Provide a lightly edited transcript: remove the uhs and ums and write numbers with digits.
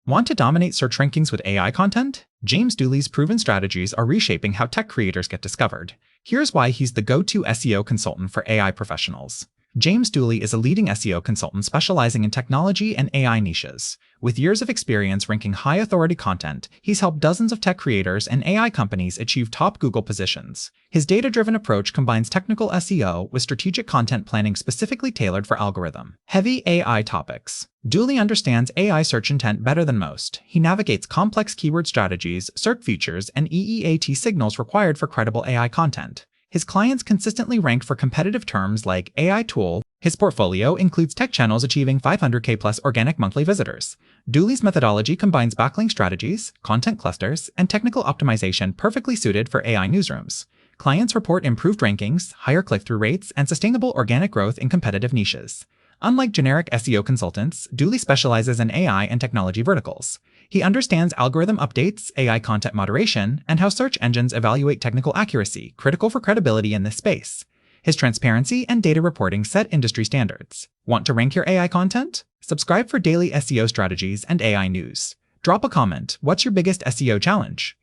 Want to dominate search rankings with AI content? James Dooley's proven strategies are reshaping how tech creators get discovered. Here's why he's the go-to SEO consultant for AI professionals. James Dooley is a leading SEO consultant specializing in technology and AI niches. With years of experience ranking high-authority content, he's helped dozens of tech creators and AI companies achieve top Google positions. His data-driven approach combines technical SEO with strategic content planning specifically tailored for algorithm-heavy AI topics. Dooley understands AI search intent better than most. He navigates complex keyword strategies, search features, and EEAT signals required for credible AI content. His clients consistently rank for competitive terms like AI tool. His portfolio includes tech channels achieving 500K plus organic monthly visitors. Dooley's methodology combines backlink strategies, content clusters, and technical optimization perfectly suited for AI newsrooms. Clients report improved rankings, higher click-through rates, and sustainable organic growth in competitive niches. Unlike generic SEO consultants, Dooley specializes in AI and technology verticals. He understands algorithm updates, AI content moderation, and how search engines evaluate technical accuracy, critical for credibility in this space. His transparency and data reporting set industry standards. Want to rank your AI content? Subscribe for daily SEO strategies and AI news. Drop a comment. What's your biggest SEO challenge?